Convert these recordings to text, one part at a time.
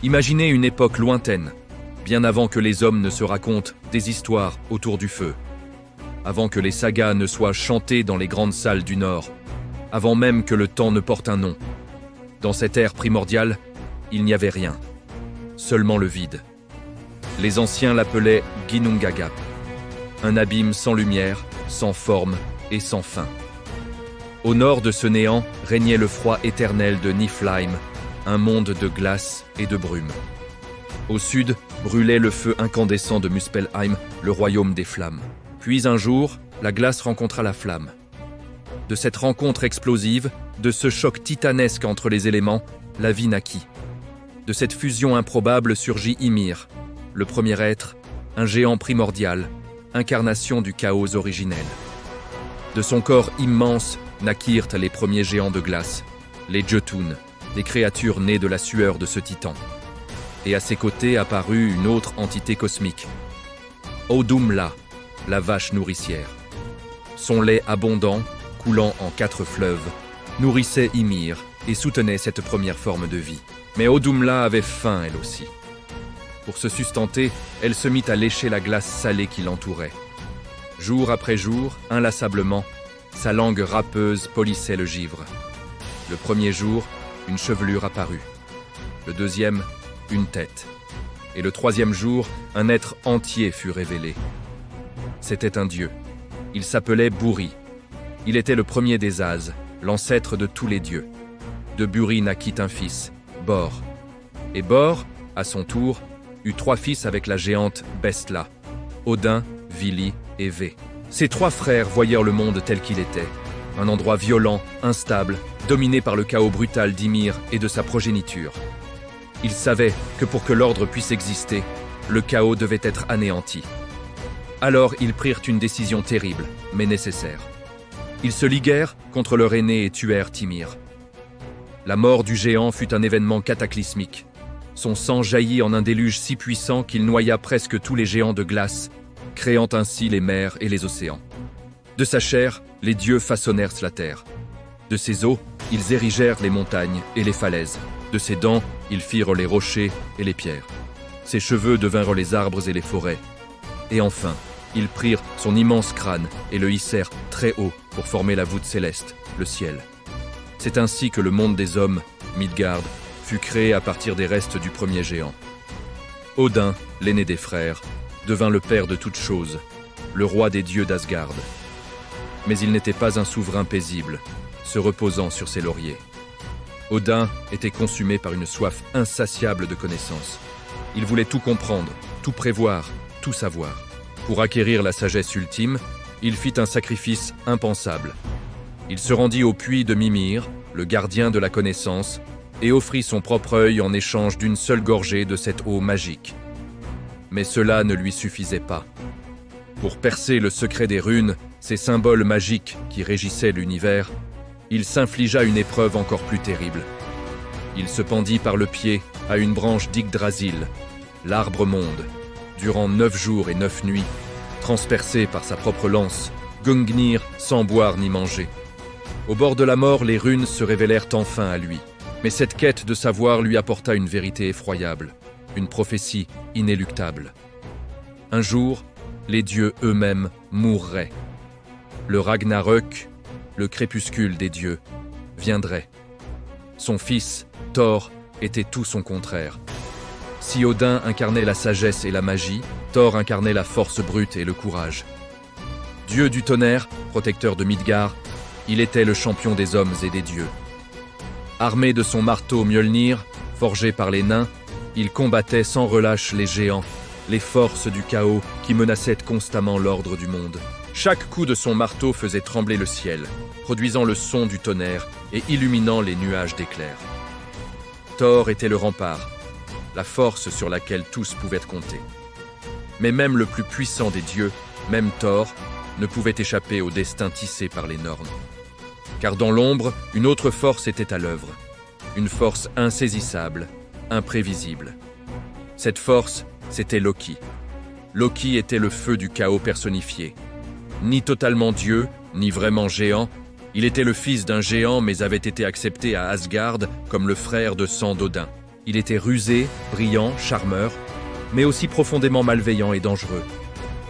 Imaginez une époque lointaine, bien avant que les hommes ne se racontent des histoires autour du feu, avant que les sagas ne soient chantées dans les grandes salles du Nord, avant même que le temps ne porte un nom. Dans cette ère primordiale, il n'y avait rien, seulement le vide. Les anciens l'appelaient Ginnungagap, un abîme sans lumière, sans forme et sans fin. Au nord de ce néant régnait le froid éternel de Niflheim, un monde de glace et de brume. Au sud brûlait le feu incandescent de Muspelheim, le royaume des flammes. Puis un jour, la glace rencontra la flamme. De cette rencontre explosive, de ce choc titanesque entre les éléments, la vie naquit. De cette fusion improbable surgit Ymir, le premier être, un géant primordial, incarnation du chaos originel. De son corps immense naquirent les premiers géants de glace, les Jotun, des créatures nées de la sueur de ce titan. Et à ses côtés apparut une autre entité cosmique, Audumla, la vache nourricière. Son lait abondant, coulant en 4 fleuves, nourrissait Ymir et soutenait cette première forme de vie. Mais Audumla avait faim elle aussi. Pour se sustenter, elle se mit à lécher la glace salée qui l'entourait. Jour après jour, inlassablement, sa langue râpeuse polissait le givre. Le premier jour, une chevelure apparut. Le deuxième, une tête. Et le troisième jour, un être entier fut révélé. C'était un dieu. Il s'appelait Buri. Il était le premier des As, l'ancêtre de tous les dieux. De Buri naquit un fils, Bor. Et Bor, à son tour, eut 3 fils avec la géante Bestla, Odin, Vili et Vé. Ces 3 frères voyèrent le monde tel qu'il était, un endroit violent, instable, dominé par le chaos brutal d'Ymir et de sa progéniture. Ils savaient que pour que l'ordre puisse exister, le chaos devait être anéanti. Alors ils prirent une décision terrible, mais nécessaire. Ils se liguèrent contre leur aîné et tuèrent Ymir. La mort du géant fut un événement cataclysmique. Son sang jaillit en un déluge si puissant qu'il noya presque tous les géants de glace, créant ainsi les mers et les océans. De sa chair, les dieux façonnèrent la terre. De ses os, ils érigèrent les montagnes et les falaises. De ses dents, ils firent les rochers et les pierres. Ses cheveux devinrent les arbres et les forêts. Et enfin, ils prirent son immense crâne et le hissèrent très haut pour former la voûte céleste, le ciel. C'est ainsi que le monde des hommes, Midgard, fut créé à partir des restes du premier géant. Odin, l'aîné des frères, devint le père de toutes choses, le roi des dieux d'Asgard. Mais il n'était pas un souverain paisible, se reposant sur ses lauriers. Odin était consumé par une soif insatiable de connaissances. Il voulait tout comprendre, tout prévoir, tout savoir. Pour acquérir la sagesse ultime, il fit un sacrifice impensable. Il se rendit au puits de Mimir, le gardien de la connaissance, et offrit son propre œil en échange d'une seule gorgée de cette eau magique. Mais cela ne lui suffisait pas. Pour percer le secret des runes, ces symboles magiques qui régissaient l'univers, il s'infligea une épreuve encore plus terrible. Il se pendit par le pied à une branche d'Yggdrasil, l'arbre monde, durant 9 jours et 9 nuits, transpercé par sa propre lance, Gungnir sans boire ni manger. Au bord de la mort, les runes se révélèrent enfin à lui. Mais cette quête de savoir lui apporta une vérité effroyable, une prophétie inéluctable. Un jour, les dieux eux-mêmes mourraient. Le Ragnarök, le crépuscule des dieux, viendrait. Son fils, Thor, était tout son contraire. Si Odin incarnait la sagesse et la magie, Thor incarnait la force brute et le courage. Dieu du tonnerre, protecteur de Midgard, il était le champion des hommes et des dieux. Armé de son marteau Mjolnir, forgé par les nains, il combattait sans relâche les géants, les forces du chaos qui menaçaient constamment l'ordre du monde. Chaque coup de son marteau faisait trembler le ciel, produisant le son du tonnerre et illuminant les nuages d'éclairs. Thor était le rempart, la force sur laquelle tous pouvaient compter. Mais même le plus puissant des dieux, même Thor, ne pouvait échapper au destin tissé par les Norns. Car dans l'ombre, une autre force était à l'œuvre. Une force insaisissable, imprévisible. Cette force, c'était Loki. Loki était le feu du chaos personnifié. Ni totalement dieu, ni vraiment géant, il était le fils d'un géant mais avait été accepté à Asgard comme le frère de sang d'Odin. Il était rusé, brillant, charmeur, mais aussi profondément malveillant et dangereux.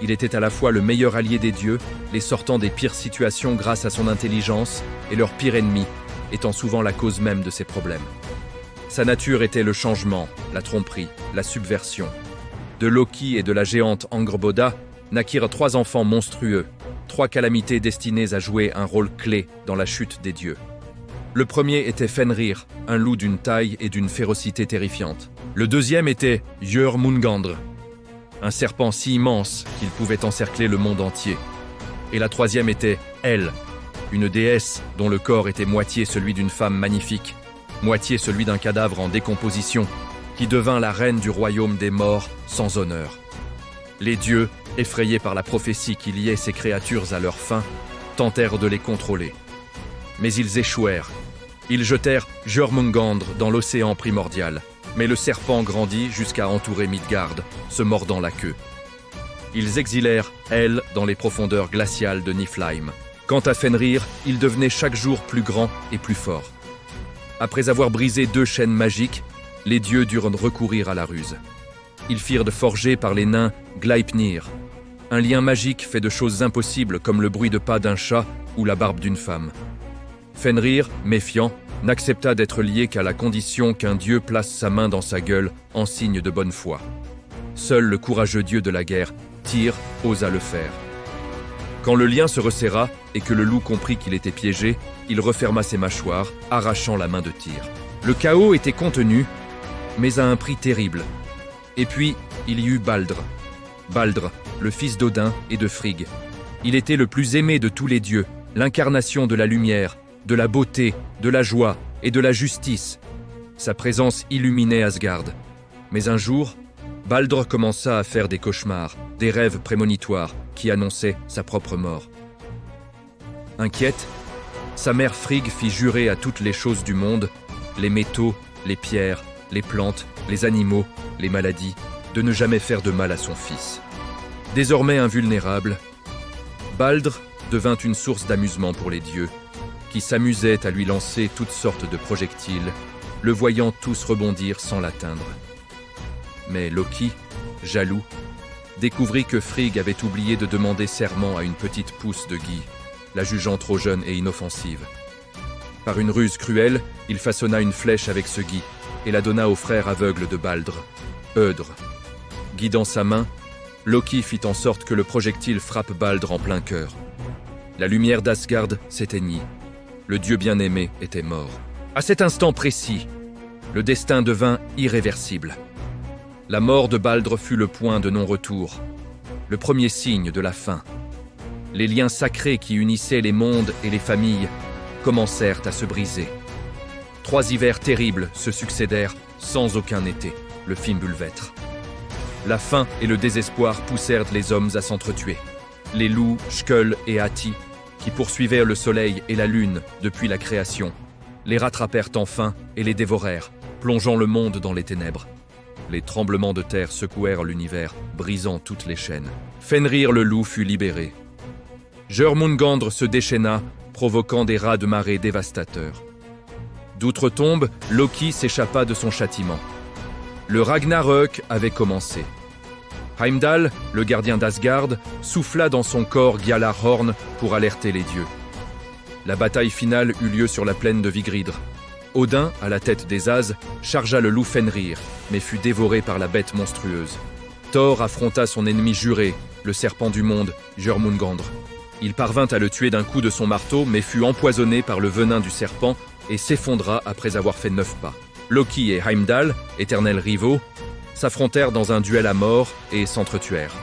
Il était à la fois le meilleur allié des dieux, les sortant des pires situations grâce à son intelligence, et leur pire ennemi, étant souvent la cause même de ses problèmes. Sa nature était le changement, la tromperie, la subversion. De Loki et de la géante Angrboda naquirent 3 enfants monstrueux, 3 calamités destinées à jouer un rôle clé dans la chute des dieux. Le premier était Fenrir, un loup d'une taille et d'une férocité terrifiante. Le deuxième était Jörmungandr, un serpent si immense qu'il pouvait encercler le monde entier. Et la troisième était Elle, une déesse dont le corps était moitié celui d'une femme magnifique, moitié celui d'un cadavre en décomposition, qui devint la reine du royaume des morts sans honneur. Les dieux, effrayés par la prophétie qui liait ces créatures à leur fin, tentèrent de les contrôler. Mais ils échouèrent. Ils jetèrent Jörmungandr dans l'océan primordial, mais le serpent grandit jusqu'à entourer Midgard, se mordant la queue. Ils exilèrent Elle dans les profondeurs glaciales de Niflheim. Quant à Fenrir, il devenait chaque jour plus grand et plus fort. Après avoir brisé 2 chaînes magiques, les dieux durent recourir à la ruse. Ils firent forger par les nains Gleipnir, un lien magique fait de choses impossibles comme le bruit de pas d'un chat ou la barbe d'une femme. Fenrir, méfiant, n'accepta d'être lié qu'à la condition qu'un dieu place sa main dans sa gueule en signe de bonne foi. Seul le courageux dieu de la guerre, Tyr, osa le faire. Quand le lien se resserra et que le loup comprit qu'il était piégé, il referma ses mâchoires, arrachant la main de Tyr. Le chaos était contenu, mais à un prix terrible. Et puis, il y eut Baldr. Baldr, le fils d'Odin et de Frigg. Il était le plus aimé de tous les dieux, l'incarnation de la lumière, de la beauté, de la joie et de la justice. Sa présence illuminait Asgard. Mais un jour, Baldr commença à faire des cauchemars, des rêves prémonitoires qui annonçaient sa propre mort. Inquiète, sa mère Frigg fit jurer à toutes les choses du monde, les métaux, les pierres, les plantes, les animaux, les maladies, de ne jamais faire de mal à son fils. Désormais invulnérable, Baldr devint une source d'amusement pour les dieux, qui s'amusaient à lui lancer toutes sortes de projectiles, le voyant tous rebondir sans l'atteindre. Mais Loki, jaloux, découvrit que Frigg avait oublié de demander serment à une petite pousse de gui, la jugeant trop jeune et inoffensive. Par une ruse cruelle, il façonna une flèche avec ce gui et la donna au frère aveugle de Baldr, Œdre. Guidant sa main, Loki fit en sorte que le projectile frappe Baldr en plein cœur. La lumière d'Asgard s'éteignit. Le dieu bien-aimé était mort. À cet instant précis, le destin devint irréversible. La mort de Baldr fut le point de non-retour, le premier signe de la fin. Les liens sacrés qui unissaient les mondes et les familles commencèrent à se briser. 3 hivers terribles se succédèrent sans aucun été, le Fimbulvetr. La faim et le désespoir poussèrent les hommes à s'entretuer. Les loups, Skjöll et Hati, qui poursuivaient le soleil et la lune depuis la création, les rattrapèrent enfin et les dévorèrent, plongeant le monde dans les ténèbres. Les tremblements de terre secouèrent l'univers, brisant toutes les chaînes. Fenrir le loup fut libéré. Jörmungandr se déchaîna, provoquant des rats de marée dévastateurs. D'outre-tombe, Loki s'échappa de son châtiment. Le Ragnarök avait commencé. Heimdall, le gardien d'Asgard, souffla dans son corps Gjallarhorn pour alerter les dieux. La bataille finale eut lieu sur la plaine de Vigridr. Odin, à la tête des As, chargea le loup Fenrir, mais fut dévoré par la bête monstrueuse. Thor affronta son ennemi juré, le serpent du monde, Jörmungandr. Il parvint à le tuer d'un coup de son marteau, mais fut empoisonné par le venin du serpent et s'effondra après avoir fait 9 pas. Loki et Heimdall, éternels rivaux, s'affrontèrent dans un duel à mort et s'entretuèrent.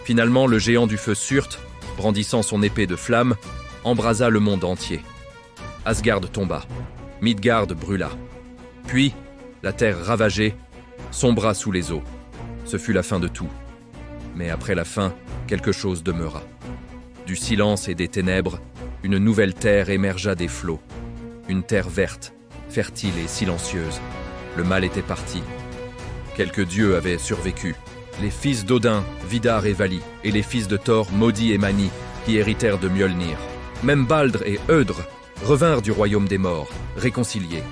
Finalement, le géant du feu Surt, brandissant son épée de flamme, embrasa le monde entier. Asgard tomba. Midgard brûla. Puis, la terre ravagée, sombra sous les eaux. Ce fut la fin de tout. Mais après la fin, quelque chose demeura. Du silence et des ténèbres, une nouvelle terre émergea des flots. Une terre verte, fertile et silencieuse. Le mal était parti. Quelques dieux avaient survécu. Les fils d'Odin, Vidar et Vali, et les fils de Thor, Modi et Mani, qui héritèrent de Mjolnir. Même Baldr et Œdre revinrent du royaume des morts, réconciliés.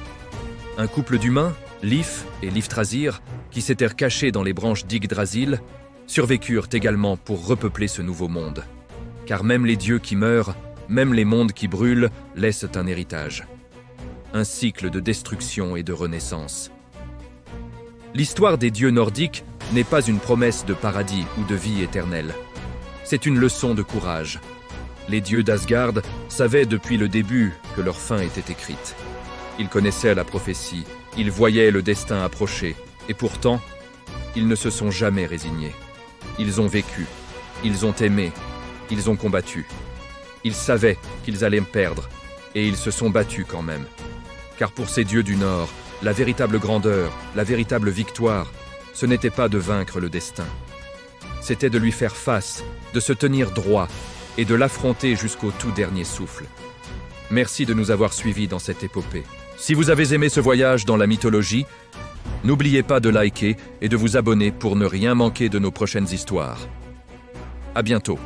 Un couple d'humains, Lif et Liftrasir, qui s'étaient cachés dans les branches d'Yggdrasil, survécurent également pour repeupler ce nouveau monde. Car même les dieux qui meurent, même les mondes qui brûlent, laissent un héritage. Un cycle de destruction et de renaissance. L'histoire des dieux nordiques n'est pas une promesse de paradis ou de vie éternelle. C'est une leçon de courage. Les dieux d'Asgard savaient depuis le début que leur fin était écrite. Ils connaissaient la prophétie, ils voyaient le destin approcher, et pourtant, ils ne se sont jamais résignés. Ils ont vécu, ils ont aimé, ils ont combattu. Ils savaient qu'ils allaient perdre, et ils se sont battus quand même. Car pour ces dieux du Nord, la véritable grandeur, la véritable victoire, ce n'était pas de vaincre le destin. C'était de lui faire face, de se tenir droit, et de l'affronter jusqu'au tout dernier souffle. Merci de nous avoir suivis dans cette épopée. Si vous avez aimé ce voyage dans la mythologie, n'oubliez pas de liker et de vous abonner pour ne rien manquer de nos prochaines histoires. À bientôt.